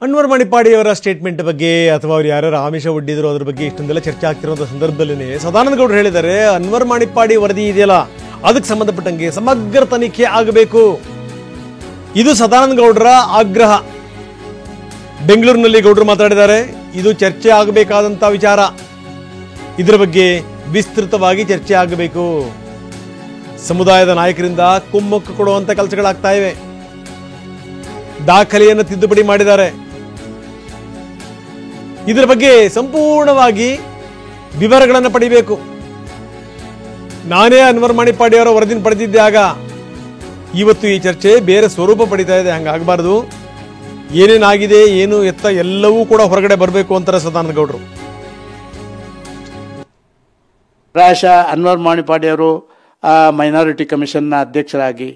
Anwar ಮಾಣಿಪ್ಪಾಡಿಯವರ statement ಬಗ್ಗೆ ಅಥವಾ ಅವರು ಯಾರು ಆಮಿಷ ಒಡ್ಡಿದ್ರು ಅದ್ರ ಬಗ್ಗೆ ಇಷ್ಟೊಂದೆಲ್ಲ ಚರ್ಚೆ ಆಗ್ತಿರುವಂತಹ ಸಂದರ್ಭದಲ್ಲಿ ಸದಾನಂದ ಗೌಡರು ಹೇಳಿದ್ದಾರೆ, ಅನ್ವರ್ ಮಾಣಿಪ್ಪಾಡಿ ವರದಿ ಇದೆಯಲ್ಲ ಅದಕ್ಕೆ ಸಂಬಂಧಪಟ್ಟಂಗೆ ಸಮಗ್ರ ತನಿಖೆ ಆಗಬೇಕು. ಇದು ಸದಾನಂದ ಗೌಡರ ಆಗ್ರಹ. ಬೆಂಗಳೂರಿನಲ್ಲಿ ಗೌಡರು ಮಾತಾಡಿದ್ದಾರೆ, ಇದು ಚರ್ಚೆ ಆಗಬೇಕಾದಂತ ವಿಚಾರ, ಇದರ ಬಗ್ಗೆ ವಿಸ್ತೃತವಾಗಿ ಚರ್ಚೆ ಆಗಬೇಕು. ಸಮುದಾಯದ ನಾಯಕರಿಂದ ಕುಮ್ಮಕ್ಕು ಕೊಡುವಂತ ಕೆಲಸಗಳಾಗ್ತಾ ಇವೆ. ದಾಖಲೆಯನ್ನು ತಿದ್ದುಪಡಿ ಮಾಡಿದ್ದಾರೆ. ಇದರ ಬಗ್ಗೆ ಸಂಪೂರ್ಣವಾಗಿ ವಿವರಗಳನ್ನು ಪಡಿಬೇಕು. ನಾನೇ ಅನ್ವರ್ ಮಾಣಿಪ್ಪಾಡಿ ಅವರ ವರದಿನ ಪಡೆದಿದ್ದೆ ಆಗ. ಇವತ್ತು ಈ ಚರ್ಚೆ ಬೇರೆ ಸ್ವರೂಪ ಪಡಿತಾ ಇದೆ. ಹಂಗಾಗಬಾರ್ದು. ಏನೇನಾಗಿದೆ, ಏನು ಎತ್ತ ಎಲ್ಲವೂ ಕೂಡ ಹೊರಗಡೆ ಬರಬೇಕು ಅಂತಾರೆ ಸದಾನಂದ ಗೌಡರು. ಪ್ರಾಯಶಃ ಅನ್ವರ್ ಮಾಣಿಪ್ಪಾಡಿ ಅವರು ಮೈನಾರಿಟಿ ಕಮಿಷನ್ನ ಅಧ್ಯಕ್ಷರಾಗಿ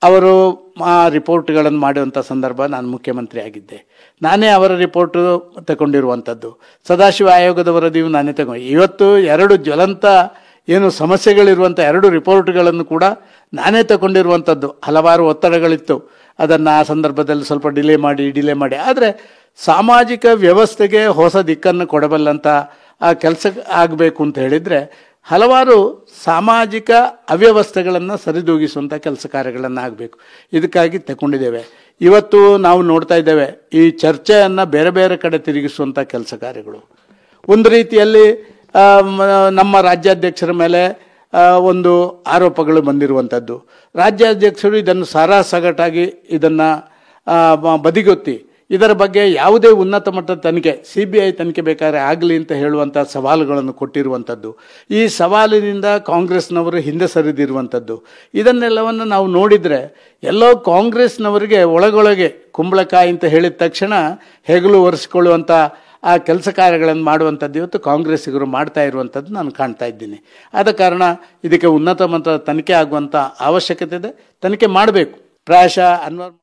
ಅವರು ರಿಪೋರ್ಟ್ಗಳನ್ನು ಮಾಡುವಂಥ ಸಂದರ್ಭ ನಾನು ಮುಖ್ಯಮಂತ್ರಿ ಆಗಿದ್ದೆ. ನಾನೇ ಅವರ ರಿಪೋರ್ಟು ತಗೊಂಡಿರುವಂಥದ್ದು. ಸದಾಶಿವ ಆಯೋಗದ ವರದಿಯು ನಾನೇ ತಗೊಂಡು ಇವತ್ತು 2 ಜ್ವಲಂತ ಏನು ಸಮಸ್ಯೆಗಳಿರುವಂಥ 2 ರಿಪೋರ್ಟ್ಗಳನ್ನು ಕೂಡ ನಾನೇ ತಗೊಂಡಿರುವಂಥದ್ದು. ಹಲವಾರು ಒತ್ತಡಗಳಿತ್ತು, ಅದನ್ನು ಆ ಸಂದರ್ಭದಲ್ಲಿ ಸ್ವಲ್ಪ ಡಿಲೇ ಮಾಡಿ ಆದರೆ ಸಾಮಾಜಿಕ ವ್ಯವಸ್ಥೆಗೆ ಹೊಸ ದಿಕ್ಕನ್ನು ಕೊಡಬಲ್ಲಂಥ ಆ ಕೆಲಸ ಆಗಬೇಕು ಅಂತ ಹೇಳಿದರೆ ಹಲವಾರು ಸಾಮಾಜಿಕ ಅವ್ಯವಸ್ಥೆಗಳನ್ನು ಸರಿದೂಗಿಸುವಂಥ ಕೆಲಸ ಕಾರ್ಯಗಳನ್ನು ಆಗಬೇಕು. ಇದಕ್ಕಾಗಿ ತಗೊಂಡಿದ್ದೇವೆ. ಇವತ್ತು ನಾವು ನೋಡ್ತಾ ಇದ್ದೇವೆ ಈ ಚರ್ಚೆಯನ್ನು ಬೇರೆ ಬೇರೆ ಕಡೆ ತಿರುಗಿಸುವಂಥ ಕೆಲಸ ಕಾರ್ಯಗಳು. ಒಂದು ರೀತಿಯಲ್ಲಿ ನಮ್ಮ ರಾಜ್ಯಾಧ್ಯಕ್ಷರ ಮೇಲೆ ಒಂದು ಆರೋಪಗಳು ಬಂದಿರುವಂಥದ್ದು. ರಾಜ್ಯಾಧ್ಯಕ್ಷರು ಇದನ್ನು ಸಾರಾಸಗಟಾಗಿ ಇದನ್ನು ಬದಿಗೊತ್ತಿ ಇದರ ಬಗ್ಗೆ ಯಾವುದೇ ಉನ್ನತ ಮಟ್ಟದ ತನಿಖೆ CBI ತನಿಖೆ ಬೇಕಾದ್ರೆ ಆಗಲಿ ಅಂತ ಹೇಳುವಂಥ ಸವಾಲುಗಳನ್ನು ಕೊಟ್ಟಿರುವಂಥದ್ದು. ಈ ಸವಾಲಿನಿಂದ ಕಾಂಗ್ರೆಸ್ನವರು ಹಿಂದೆ ಸರಿದಿರುವಂಥದ್ದು. ಇದನ್ನೆಲ್ಲವನ್ನು ನಾವು ನೋಡಿದರೆ ಎಲ್ಲೋ ಕಾಂಗ್ರೆಸ್ನವರಿಗೆ ಒಳಗೊಳಗೆ ಕುಂಬಳಕಾಯಿ ಅಂತ ಹೇಳಿದ ತಕ್ಷಣ ಹೆಗಲು ಒರೆಸಿಕೊಳ್ಳುವಂಥ ಆ ಕೆಲಸ ಕಾರ್ಯಗಳನ್ನು ಮಾಡುವಂಥದ್ದು ಇವತ್ತು ಕಾಂಗ್ರೆಸ್ಸಿಗರು ಮಾಡ್ತಾ ಇರುವಂಥದ್ದು ನಾನು ಕಾಣ್ತಾ ಇದ್ದೀನಿ. ಆದ ಕಾರಣ ಇದಕ್ಕೆ ಉನ್ನತ ಮಟ್ಟದ ತನಿಖೆ ಆಗುವಂಥ ಅವಶ್ಯಕತೆ ಇದೆ. ತನಿಖೆ ಮಾಡಬೇಕು. ಪ್ರಾಯಶಃ ಅನ್ವರ್